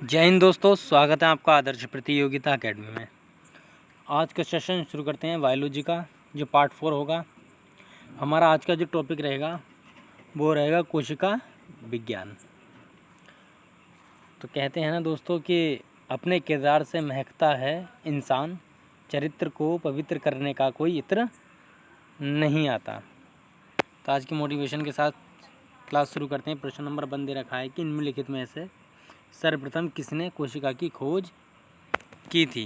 जय हिंद दोस्तों, स्वागत है आपका आदर्श प्रतियोगिता अकेडमी में। आज का सेशन शुरू करते हैं बायोलॉजी का, जो पार्ट 4 होगा। हमारा आज का जो टॉपिक रहेगा वो रहेगा कोशिका विज्ञान। तो कहते हैं ना दोस्तों कि अपने किरदार से महकता है इंसान, चरित्र को पवित्र करने का कोई इत्र नहीं आता। तो आज की मोटिवेशन के साथ क्लास शुरू करते हैं। प्रश्न नंबर 1 दे रखा है कि निम्नलिखित में से सर्वप्रथम किसने कोशिका की खोज की थी?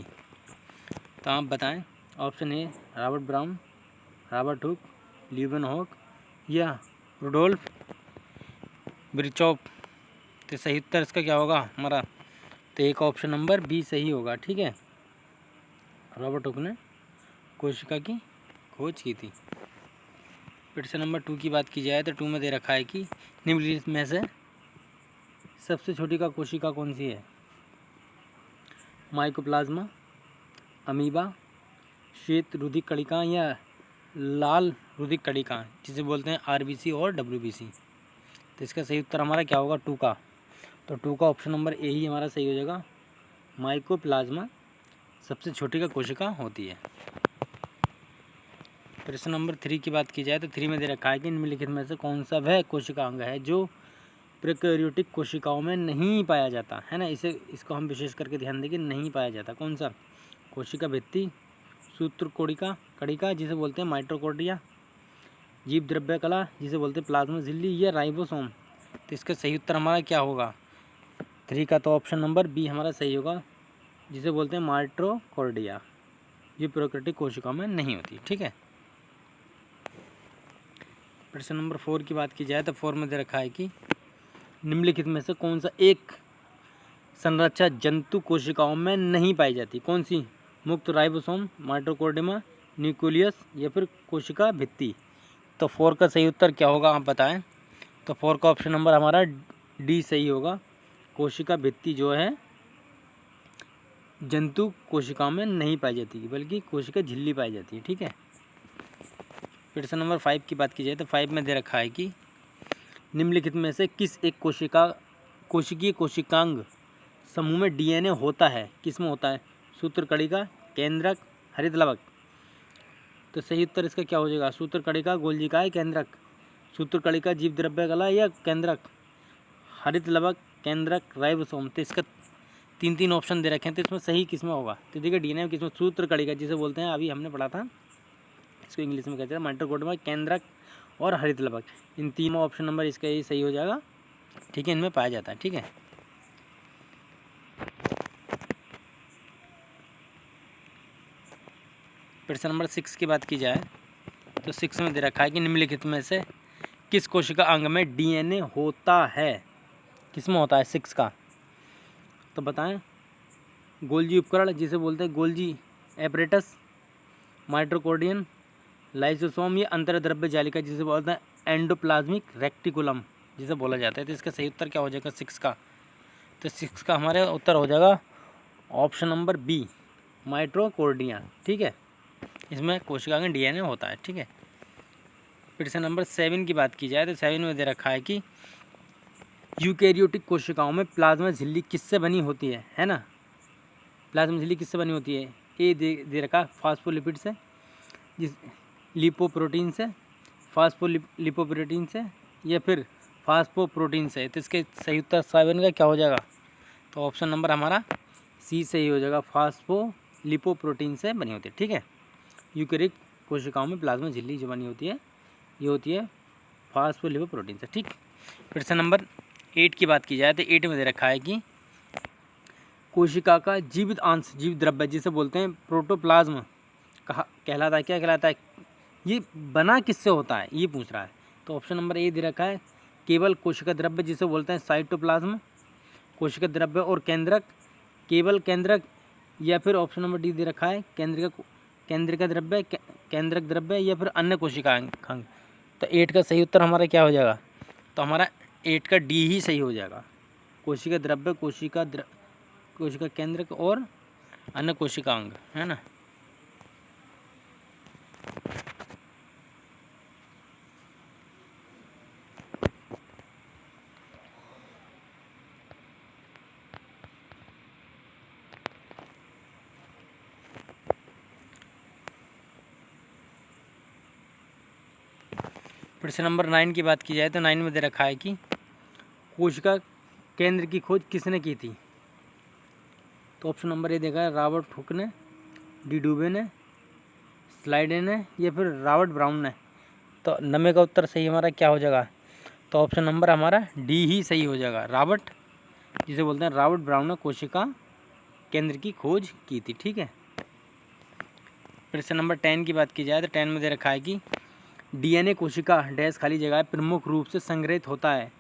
तो आप बताएं। Option A Robert brown, Robert Hooke, Leeuwenhoek या रुडोल्फ विर्चॉफ। तो सही उत्तर इसका क्या होगा हमारा? तो एक ऑप्शन नंबर बी सही होगा। ठीक है, रॉबर्ट हुक ने कोशिका की खोज की थी। प्रश्न नंबर 2 की बात की जाए तो 2 में दे रखा है कि निम्नलिखित में से सबसे छोटी का कोशिका कौन सी है? माइकोप्लाज्मा, अमीबा, श्वेत रुधिक कणिका या लाल रुधिक कणिका, जिसे बोलते हैं आरबीसी और डब्ल्यूबीसी। तो इसका सही उत्तर हमारा क्या होगा? 2 का। तो 2 का ऑप्शन नंबर ए ही हमारा सही हो जाएगा। माइकोप्लाज्मा सबसे छोटी का कोशिका होती है। प्रश्न नंबर 3 की बात की जाए तो 3 में दे रखा है कि निम्नलिखित में से कौन सा वह कोशिका अंग है जो प्रोकैरियोटिक कोशिकाओं में नहीं पाया जाता है ना। इसको हम विशेष करके ध्यान दें कि नहीं पाया जाता। कौन सा? कोशिका भित्ति, सूत्रकोशिका कणिका जिसे बोलते हैं माइटोकॉन्ड्रिया, जीव द्रव्य कला जिसे बोलते हैं प्लाज्मा झिल्ली या राइबोसोम। तो इसका सही उत्तर हमारा क्या होगा? 3 का तो ऑप्शन नंबर बी हमारा सही होगा, जिसे बोलते हैं माइटोकॉन्ड्रिया, जो प्रोकैरियोटिक कोशिकाओं में नहीं होती। ठीक है। प्रश्न नंबर 4 की बात की जाए तो 4 में दे रखा है कि निम्नलिखित में से कौन सा एक संरचना जंतु कोशिकाओं में नहीं पाई जाती? कौन सी? मुक्त राइबोसोम, माइटोकॉन्ड्रिया, न्यूक्लियस या फिर कोशिका भित्ति। तो 4 का सही उत्तर क्या होगा आप बताएं। तो 4 का ऑप्शन नंबर हमारा डी सही होगा। कोशिका भित्ति जो है जंतु कोशिकाओं में नहीं पाई जाती, बल्कि कोशिका झिल्ली पाई जाती है। ठीक है। प्रश्न नंबर 5 की बात की जाए तो 5 में दे रखा है कि निम्नलिखित में से किस एक कोशिकीय कोशिकांग समूह में डीएनए होता है? किस में होता है? सूत्रकणिका, केंद्रक, हरित लवक। तो सही उत्तर इसका क्या हो जाएगा? सूत्रकणिका, गोल्जिकाय, केंद्रक। सूत्रकणिका जीव द्रव्य कला या केंद्रक, हरित लवक, केंद्रक, राइबोसोम। तो इसका 3 ऑप्शन दे रखे हैं, तो इसमें सही किस में होगा? तो देखिए डीएनए किस में? सूत्रकणिका जिसे बोलते हैं, अभी हमने पढ़ा था, इसको इंग्लिश में कहते हैं माइटोकॉन्ड्रिया, केंद्रक और हरित लवक। इन तीनों ऑप्शन नंबर इसका यही सही हो जाएगा। ठीक है, इनमें पाया जाता है। ठीक है। प्रश्न नंबर 6 की बात की जाए तो 6 में दे रखा है कि निम्नलिखित में से किस कोशिका अंग में डीएनए होता है? किस में होता है 6 का? तो बताएं। गोल्जी उपकरण जिसे बोलते हैं गोल्जी एपरेटस, माइटोकॉन्ड्रियन, लाइसोसोम या अंतर्द्रव्य जालिका जिसे बोलते हैं एंडोप्लाज्मिक रेक्टिकुलम जिसे बोला जाता है। तो इसका सही उत्तर क्या हो जाएगा 6 का? तो 6 का हमारे उत्तर हो जाएगा ऑप्शन नंबर बी, माइटोकॉन्ड्रिया। ठीक है, इसमें कोशिका का डीएनए होता है। ठीक है। प्रश्न नंबर 7 की बात की जाए तो 7 में दे रखा है कि यूकैरियोटिक कोशिकाओं में प्लाज्मा झिल्ली किससे बनी होती है ना। प्लाज्मा झिल्ली किससे बनी होती है? ए दे रखा फास्फोलिपिड से, जिस लिपोप्रोटीन से, फास्फोलिपोप्रोटीन से या फिर फास्फोप्रोटीन से। तो इसके सही उत्तर 7 का क्या हो जाएगा? तो ऑप्शन नंबर हमारा सी सही हो जाएगा, फास्फोलिपोप्रोटीन से बनी होती है। ठीक है। यूकैरियोटिक कोशिकाओं में प्लाज्मा झिल्ली जो बनी होती है ये होती है फास्फोलिपोप्रोटीन से। ठीक। प्रश्न नंबर 8 की बात की जाए तो 8 में दे रखा है कि कोशिका का जीवित अंश जीव द्रव्य जिसे बोलते हैं प्रोटोप्लाज्म कहलाता है। क्या कहलाता है? ये बना किससे होता है ये पूछ रहा है। तो ऑप्शन नंबर ए दे रखा है, केवल कोशिका द्रव्य जिसे बोलते हैं साइटोप्लाज्म, कोशिका द्रव्य और केंद्रक, केवल केंद्रक, या फिर ऑप्शन नंबर डी दे रखा है केंद्रिका द्रव्य, केंद्रक द्रव्य या फिर अन्य कोशिका अंग। तो 8 का सही उत्तर हमारा क्या हो जाएगा? तो हमारा 8 का डी ही सही हो जाएगा। कोशिका द्रव्य, कोशिका केंद्रक और अन्य कोशिका अंग, है ना। प्रश्न नंबर 9 की बात की जाए तो 9 में दे रखा है कि कोशिका केंद्र की खोज किसने की थी। तो ऑप्शन नंबर ए देखा है रॉबर्ट हुक ने, डी डुबे ने, स्लाइडे ने या फिर रॉबर्ट ब्राउन ने। तो 9 का उत्तर सही हमारा क्या हो जाएगा, तो ऑप्शन नंबर हमारा डी ही सही हो जाएगा। रॉबर्ट, जिसे बोलते हैं रॉबर्ट ब्राउन ने कोशिका केंद्र की खोज की थी। ठीक है। प्रश्न नंबर 10 की बात की जाए तो 10 में दे रखा है कि डीएनए कोशिका डैश खाली जगह प्रमुख रूप से संग्रहित होता है।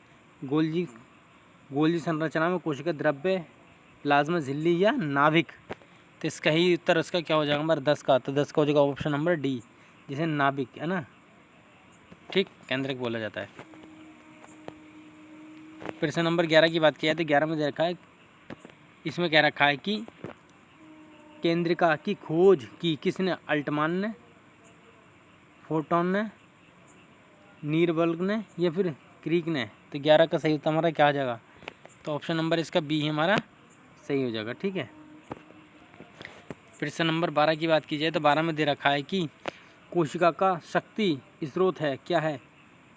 गोल्जी संरचना में कोशिका द्रव्य, प्लाज्मा झिल्ली या नाभिक। तो इसका ही उत्तर उसका क्या हो जाएगा हमारा 10 का, तो 10 का हो जाएगा ऑप्शन नंबर डी, जिसे नाभिक है ना, ठीक, केंद्रक बोला जाता है। प्रश्न नंबर 11 की बात की जाए तो 11 में दे रखा है, इसमें कह रखा है कि केंद्रिका की खोज की किसने, अल्टमान ने, फोटोन ने, नीरबर्ग ने या फिर क्रीक ने। तो 11 का सही उत्तर हमारा क्या आ जाएगा, तो ऑप्शन नंबर इसका बी हमारा सही हो जाएगा। ठीक है। प्रश्न नंबर 12 की बात की जाए तो 12 में दे रखा है कि कोशिका का शक्ति स्रोत है, क्या है,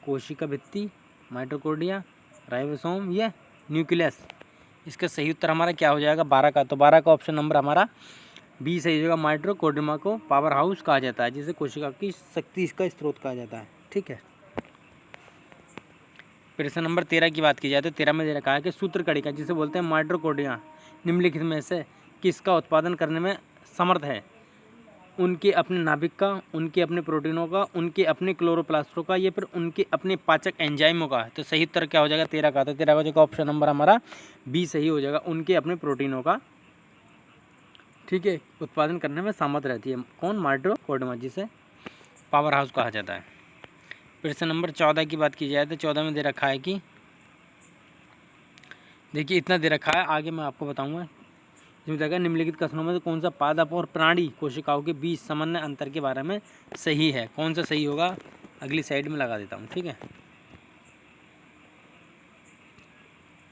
कोशिका भित्ति, माइटोकॉन्ड्रिया, राइबोसोम या न्यूक्लियस। इसका सही उत्तर हमारा क्या हो जाएगा 12 का, तो 12 का ऑप्शन नंबर हमारा बी सही हो जाएगा। माइटोकॉन्ड्रिया को पावर हाउस कहा जाता है, जिसे कोशिका की शक्ति इसका स्रोत कहा जाता है। ठीक है। प्रश्न नंबर 13 की बात की जाए तो 13 में दे रखा है कि सूत्रकणिका, जिसे बोलते हैं माइटोकॉन्ड्रिया, निम्नलिखित में से किसका उत्पादन करने में समर्थ है, उनके अपने नाभिक का, उनके अपने प्रोटीनों का, उनके अपने क्लोरोप्लास्टों का या फिर उनके अपने पाचक एंजाइमों का। तो सही उत्तर क्या हो जाएगा 13 का, तो 13 का हो जाएगा ऑप्शन नंबर हमारा बी सही हो जाएगा, उनके अपने प्रोटीनों का। ठीक है, उत्पादन करने में सामर्थ्य रहती है कौन, माइटोकॉन्ड्रिया, जिसे पावर हाउस कहा जाता है। प्रश्न नंबर 14 की बात की जाए तो 14 में दे रखा है कि देखिए इतना दे रखा है, आगे मैं आपको बताऊंगा। इसमें देखा निम्नलिखित कथनों में से कौन सा पादप और प्राणी कोशिकाओं के बीच सामान्य अंतर के बारे में सही है, कौन सा सही होगा अगली साइड में लगा देता हूँ। ठीक है,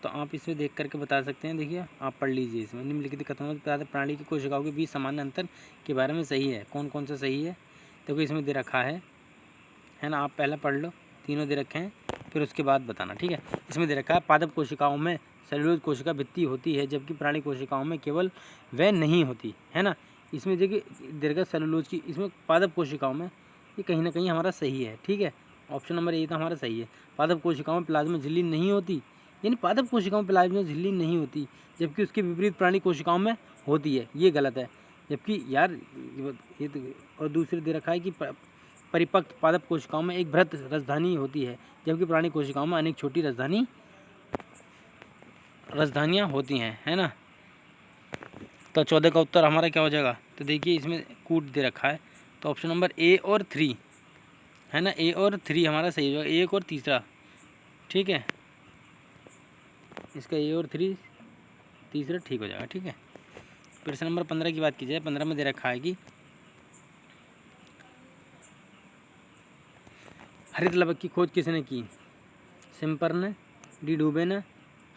तो आप इसमें देख करके बता सकते हैं। देखिए आप पढ़ लीजिए, इसमें निम्नलिखित कथनों में पादप प्राणी की कोशिकाओं के बीच सामान्य अंतर के बारे में सही है, कौन कौन सा सही है। देखो इसमें दे रखा है ना, आप पहले पढ़ लो, तीनों दे रखे हैं, फिर उसके बाद बताना। ठीक है। इसमें दे रखा है पादप कोशिकाओं में सेलुलोज कोशिका भित्ति होती है, जबकि प्राणी कोशिकाओं में केवल वह नहीं होती है ना। इसमें देखिए दे रखा सेलुलोज की, इसमें पादप कोशिकाओं में, ये कहीं ना कहीं हमारा सही है। ठीक है, ऑप्शन नंबर ए तो हमारा सही है। पादप कोशिकाओं में प्लाज्मा झिल्ली नहीं होती, यानी पादप कोशिकाओं में प्लाज्मा झिल्ली नहीं होती, जबकि उसके विपरीत प्राणी कोशिकाओं में होती है, ये गलत है। जबकि यार ये तो, और दूसरे दे रखा है कि परिपक्व पादप कोशिकाओं में एक बृहद राजधानी होती है, जबकि प्राणी कोशिकाओं में अनेक छोटी राजधानियाँ होती हैं, है ना। तो 14 का उत्तर हमारा क्या हो जाएगा, तो देखिए इसमें कूट दे रखा है, तो ऑप्शन नंबर ए और 3 है ना, ए और 3 हमारा सही हो जाएगा, 1 और तीसरा। ठीक है, इसका ए और 3 तीसरा ठीक हो जाएगा। ठीक है। प्रश्न नंबर 15 की बात की जाए, 15 में दे रखा है कि हरित लवक की खोज किसने की, सिम्पर ने, डी डुबे ने,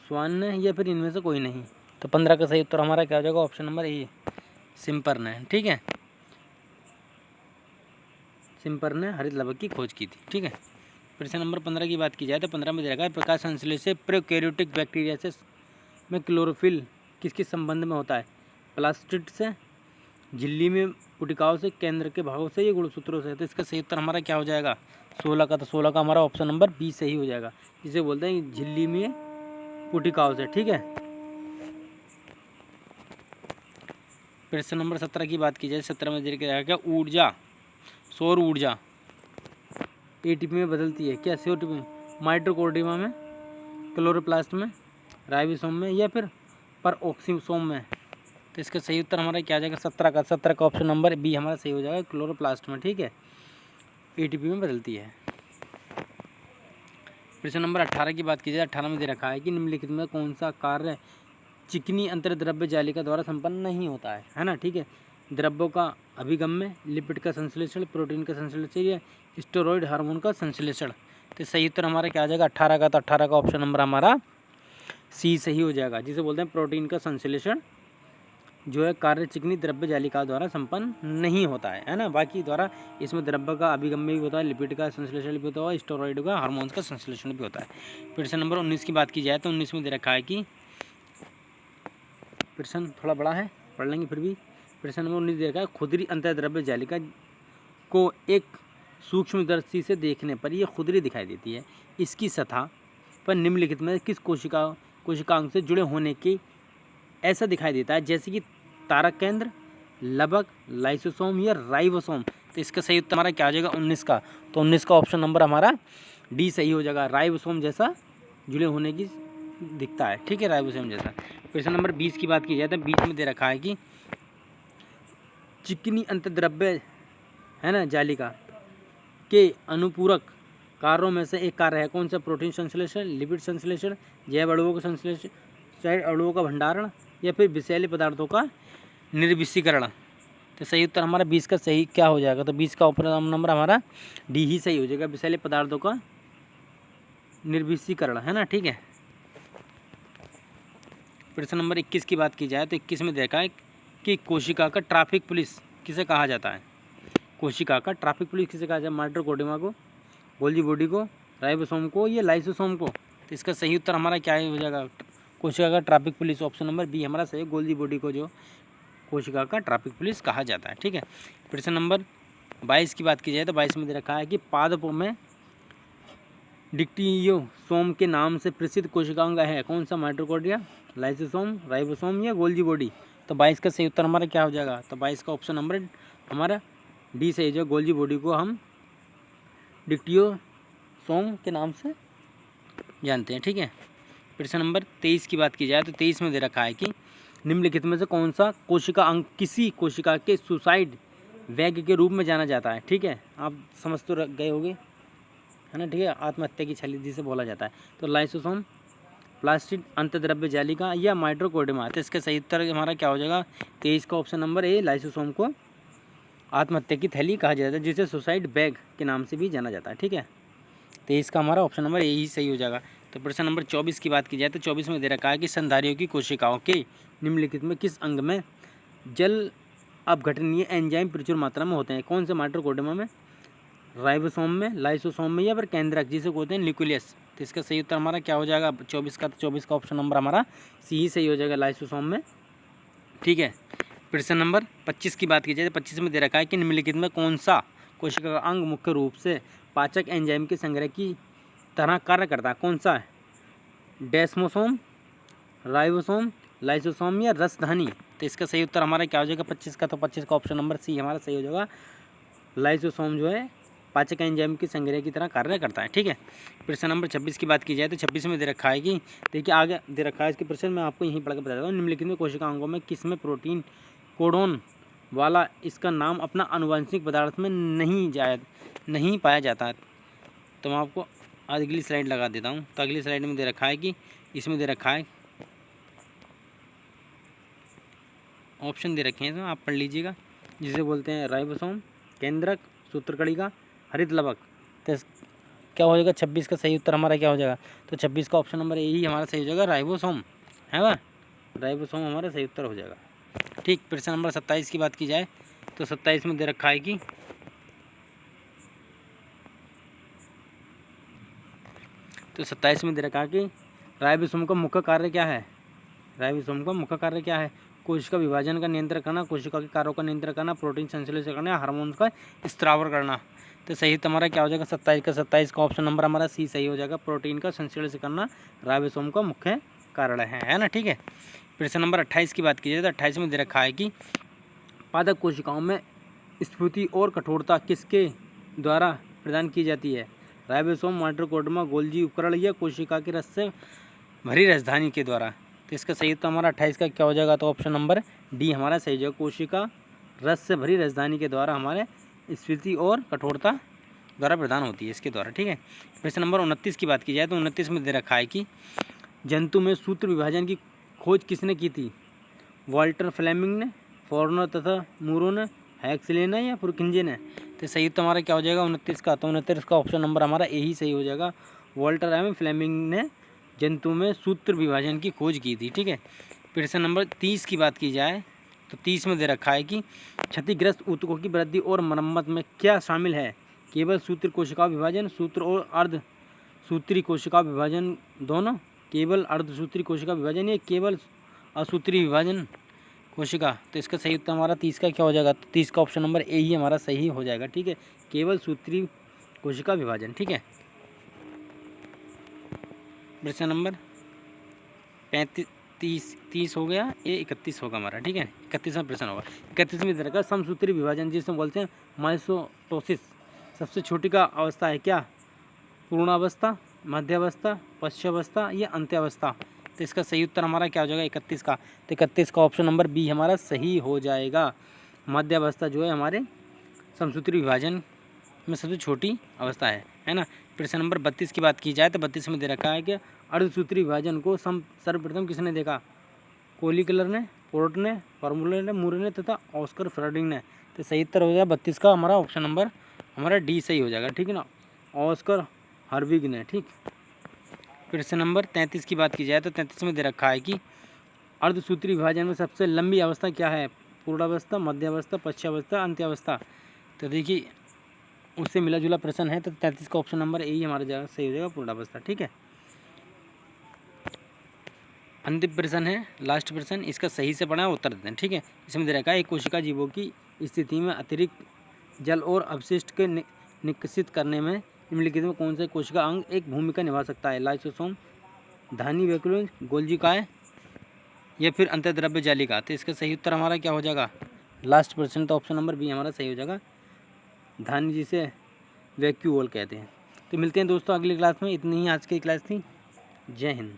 स्वान ने या फिर इनमें से कोई नहीं। तो 15 का सही उत्तर हमारा क्या हो जाएगा, ऑप्शन नंबर ए, सिम्पर ने। ठीक है, सिम्पर ने हरित लवक की खोज की थी। ठीक है। प्रश्न नंबर 15 की बात की जाए तो 15 में दे रखा है प्रकाश संश्लेष से प्रोकैरियोटिक बैक्टीरिया से में क्लोरोफिल किसके संबंध में होता है, प्लास्टिड से, झिल्ली में पुटिकाओं से, केंद्र के भागों से या गुणसूत्रों से। तो इसका सही उत्तर हमारा क्या हो जाएगा 16 का, तो 16 का हमारा ऑप्शन नंबर बी सही हो जाएगा, जिसे बोलते हैं झिल्ली में पुटिकाओं से। ठीक है। प्रश्न नंबर 17 की बात की जाए, 17 में दे रखा है ऊर्जा, सौर ऊर्जा एटीपी में बदलती है, क्या एटीपी में, माइटोकॉन्ड्रिया में, क्लोरोप्लास्ट में, राइबोसोम में या फिर परऑक्सीसोम में। तो इसका सही उत्तर हमारा क्या आ जाएगा 17 का ऑप्शन नंबर बी हमारा सही हो जाएगा, क्लोरोप्लास्ट में। ठीक है, एटीपी में बदलती है। प्रश्न नंबर 18 की बात की जाए, 18 में दे रखा है कि निम्नलिखित में कौन सा कार्य चिकनी अंतर्द्रव्य जालिका द्वारा संपन्न नहीं होता है ना। ठीक है, द्रव्यों का अभिगम्य, लिपिड का संश्लेषण, प्रोटीन का संश्लेषण या स्टेरॉइड हार्मोन का संश्लेषण। तो सही उत्तर हमारा क्या आ जाएगा 18 का, तो 18 का ऑप्शन नंबर हमारा सी सही हो जाएगा, जिसे बोलते हैं प्रोटीन का संश्लेषण जो है कार्य चिकनी द्रव्य जालिका द्वारा संपन्न नहीं होता है ना। बाकी द्वारा इसमें द्रव्य का अभिगम्य भी होता है, लिपिड का संश्लेषण भी होता है, स्टेरॉइड का, हार्मोन्स का संश्लेषण भी होता है। प्रश्न नंबर 19 की बात की जाए तो 19 में दे रखा है कि, प्रश्न थोड़ा बड़ा है, पढ़ लेंगे फिर भी। प्रश्न नंबर 19 दे रखा है, खुदरी अंतर्द्रव्य जालिका को एक सूक्ष्मदर्शी से देखने पर यह खुदरी दिखाई देती है। इसकी सतह पर निम्नलिखित में किस कोशिकांग से जुड़े होने की ऐसा दिखाई देता है, जैसे कि तारक केंद्र, लबक, लाइसोसोम या राइबोसोम। तो इसका सही उत्तर हमारा क्या हो जाएगा 19 का। तो 19 का ऑप्शन नंबर हमारा डी सही हो जाएगा, राइबोसोम जैसा जुड़े होने की दिखता है। ठीक है, राइबोसोम जैसा। प्रश्न नंबर 20 की बात की जाए तो 20 में दे रखा है कि चिकनी अंतर्द्रव्य है ना जालिका के अनुपूरक कार्यों में से एक कार्य है कौन सा? प्रोटीन संश्लेषण, लिपिड संश्लेषण, जैव अणुओं का संश्लेषण, जैव अणुओं का भंडारण या फिर विषैले पदार्थों का निर्विषीकरण। तो सही उत्तर हमारा 20 का सही क्या हो जाएगा? तो 20 का ऑप्शन नंबर हमारा डी ही सही हो जाएगा, विषैले पदार्थों का निर्विषीकरण है ना। ठीक है, प्रश्न नंबर 21 की बात की जाए तो 21 में देखा है कि कोशिका का ट्रैफिक पुलिस किसे कहा जाता है? कोशिका का ट्रैफिक पुलिस किसे कहा जाता है? माइटोकॉन्ड्रिया को, गोल्गी बॉडी को, राइबोसोम को या लाइसोसोम को? तो इसका सही उत्तर हमारा क्या हो जाएगा? कोशिका का traffic police, option number B हमारा सही है, गोल्गी बॉडी को जो कोशिका का ट्रैफिक पुलिस कहा जाता है। ठीक है, प्रश्न नंबर 22 की बात की जाए तो 22 में दे रखा है कि पादपों में डिक्टियोसोम के नाम से प्रसिद्ध कोशिकांग है कौन सा? माइटोकॉन्ड्रिया, लाइसोसोम, राइबोसोम या गोल्गी बॉडी? तो 22 का सही उत्तर हमारा क्या हो जाएगा? तो 22 का ऑप्शन नंबर हमारा डी सही, जो गोल्गी बॉडी को हम डिक्टियोसोम के नाम से जानते हैं। ठीक है, प्रश्न नंबर 23 की बात की जाए तो 23 में दे रखा है कि निम्नलिखित में से कौन सा कोशिका अंग किसी कोशिका के सुसाइड वेग के रूप में जाना जाता है? ठीक है, आप समझ तो गए होंगे है ना। ठीक है, आत्महत्या की छाली जिसे बोला जाता है। तो लाइसोसोम, प्लास्टिड अंतर्द्रव्य जालिका या माइटोकॉन्ड्रिया? तो इसका सही उत्तर हमारा क्या हो जाएगा? 23 का ऑप्शन नंबर ए, लाइसोसोम को आत्महत्या की थैली कहा जाता है, जिसे सुसाइड बैग के नाम से भी जाना जाता है। ठीक है, 23 का हमारा ऑप्शन नंबर ए ही सही हो जाएगा। तो प्रश्न नंबर 24 की बात की जाए तो 24 में दे रखा है कि स्तनधारियों की कोशिकाओं के निम्नलिखित में किस अंग में जल अपघटनीय एंजाइम प्रचुर मात्रा में होते हैं? कौन से? माइटोकॉन्ड्रिया में, राइबोसोम में, लाइसोसोम में या फिर केंद्रक जिसे कहते हैं न्यूक्लियस? तो इसका सही उत्तर हमारा क्या हो जाएगा 24 का? तो 24 का ऑप्शन नंबर हमारा सी ही सही हो जाएगा, लाइसोसोम में। ठीक है, प्रश्न नंबर 25 की बात की जाए तो 25 में दे रखा है कि निम्नलिखित में कौन सा कोशिका का अंग मुख्य रूप से पाचक एंजाइम के संग्रह की तरह कार्य करता है? कौन सा है? डेस्मोसोम, राइबोसोम, लाइसोसोम या रसधानी? तो इसका सही उत्तर हमारा क्या हो जाएगा 25 का? तो 25 का ऑप्शन नंबर सी हमारा सही हो जाएगा, लाइसोसोम जो है पाचक एंजाइम के संग्रह की तरह कार्य करता है। ठीक है, प्रश्न नंबर 26 की बात की जाए तो 26 में दे रखा है कि देखिए आगे दे रखा है इसके प्रश्न मैं आपको यहीं पढ़ के बता देता हूँ। निम्नलिखित में कोशिकांगों में किसमें प्रोटीन कोडोन वाला इसका नाम अपना आनुवंशिक पदार्थ में नहीं पाया जाता है? तो मैं आपको अगली स्लाइड लगा देता हूँ। तो अगली स्लाइड में दे रखा है कि इसमें दे रखा है ऑप्शन दे रखे हैं, तो आप पढ़ लीजिएगा, जिसे बोलते हैं राइबोसोम, केंद्रक, सूत्रकणिका, हरित लवक। तो क्या हो जाएगा 26 का सही उत्तर हमारा क्या हो जाएगा? तो 26 का ऑप्शन नंबर यही हमारा सही हो जाएगा, राइबोसोम है ना, राइबोसोम हमारा सही उत्तर हो जाएगा। ठीक, प्रश्न नंबर 27 की बात की जाए तो 27 में दे रखा है कि तो 27 में दे रखा है कि राइबोसोम का मुख्य कार्य क्या है? राइबोसोम का मुख्य कार्य क्या है? कोशिका विभाजन का नियंत्रण करना, कोशिका के कार्यों का नियंत्रण करना, प्रोटीन संश्लेषण करना, हार्मोन्स का स्त्रावर करना। तो सही हमारा क्या हो जाएगा 27 का? 27 का ऑप्शन नंबर हमारा सी सही हो जाएगा, प्रोटीन का संश्लेषण करना राइबोसोम का मुख्य कारण है ना। ठीक है, प्रश्न नंबर 28 की बात की जाए तो 28 में दे रखा है कि पादप कोशिकाओं में स्फूर्ति और कठोरता किसके द्वारा प्रदान की जाती है? राइबोसोम, माइटोकॉन्ड्रिया, गोल्गी उपकरण या कोशिका के रस से भरी राजधानी के द्वारा? तो इसका सही उत्तर हमारा 28 का क्या हो जाएगा? तो ऑप्शन नंबर डी हमारा सही हो, कोशिका रस से भरी राजधानी के द्वारा हमारे स्फूर्ति और कठोरता द्वारा प्रदान होती है इसके द्वारा। ठीक है, प्रश्न नंबर 29 की बात की जाए तो 29 में दे रखा है कि जंतु में सूत्र विभाजन की खोज किसने की थी? वाल्टर फ्लेमिंग ने, फॉर्नर तथा मूरो ने, हैक्सले ने या पुरकिंजे ने? तो सही तो हमारा क्या हो जाएगा 29 का? तो 29 का ऑप्शन नंबर हमारा यही सही हो जाएगा, वाल्टर एवं फ्लेमिंग ने जंतु में सूत्र विभाजन की खोज की थी। ठीक है, प्रश्न नंबर 30 की बात की जाए तो 30 में दे रखा है कि क्षतिग्रस्त ऊतकों की वृद्धि और मरम्मत में क्या शामिल है? केवल सूत्री कोशिका विभाजन, सूत्र और अर्ध सूत्री कोशिका विभाजन दोनों, केवल अर्धसूत्री कोशिका विभाजन या केवल असूत्री विभाजन कोशिका। तो इसका सही उत्तर हमारा 30 का क्या हो जाएगा? तो 30 का ऑप्शन नंबर ए ही हमारा सही हो जाएगा। ठीक है, केवल सूत्री कोशिका विभाजन। ठीक है, प्रश्न नंबर 30 हो गया, ये 31 होगा हमारा। ठीक है, 31वां प्रश्न होगा। 31वें तरह का समसूत्री विभाजन जिसे बोलते हैं माइटोसिस। सबसे छोटी का अवस्था है क्या? पूर्णावस्था, मध्यावस्था, पश्चावस्था या अंत्यावस्था। तो इसका सही उत्तर हमारा क्या हो जाएगा? 31 का। तो 31 का ऑप्शन नंबर बी हमारा सही हो जाएगा। मध्यावस्था जो है हमारे समसूत्री विभाजन में सबसे छोटी अवस्था है ना। प्रश्न नंबर 32 की बात की जाए तो 32 में दे रखा है कि अर्धसूत्री विभाजन को सर्वप्रथम किसने देखा? कोलिकलर ने, पोर्ट ने, फॉर्मूले ने, मूरे ने तथा ऑस्कर फ्रेडिंग ने। तो सही उत्तर हो जाएगा 32 का हमारा ऑप्शन नंबर हमारा डी सही हो जाएगा। ठीक है ना, ऑस्कर हर्विग ने। ठीक, प्रश्न नंबर 33 की बात की जाए तो 33 में दे रखा है कि अर्धसूत्री विभाजन में सबसे लंबी अवस्था क्या है? पूर्णावस्था, मध्यावस्था, पश्चावस्था, अंत्यावस्था। तो देखिए उससे मिला जुला प्रश्न है, तो 33 का ऑप्शन नंबर ए ही हमारा जगह सही हो जाएगा, पूर्णावस्था। ठीक है, अंतिम प्रश्न है, लास्ट प्रश्न, इसका सही से पढ़ा उत्तर देते हैं। ठीक है, इसमें दे रखा है एक कोशिका जीवों की स्थिति में अतिरिक्त जल और अपशिष्ट के निष्कासित करने में निम्नलिखित में कौन सा कोशिका अंग एक भूमिका निभा सकता है? लाइसोसोम, धानी वैक्यूल, गोल्जी काय या फिर अंतर्द्रव्य जालिका। तो इसका सही उत्तर हमारा क्या हो जाएगा? लास्ट प्रश्न, तो ऑप्शन नंबर बी हमारा सही हो जाएगा, धानी जिसे वैक्यूल कहते हैं। तो मिलते हैं दोस्तों अगली क्लास में। इतनी ही आज की क्लास थी। जय हिंद।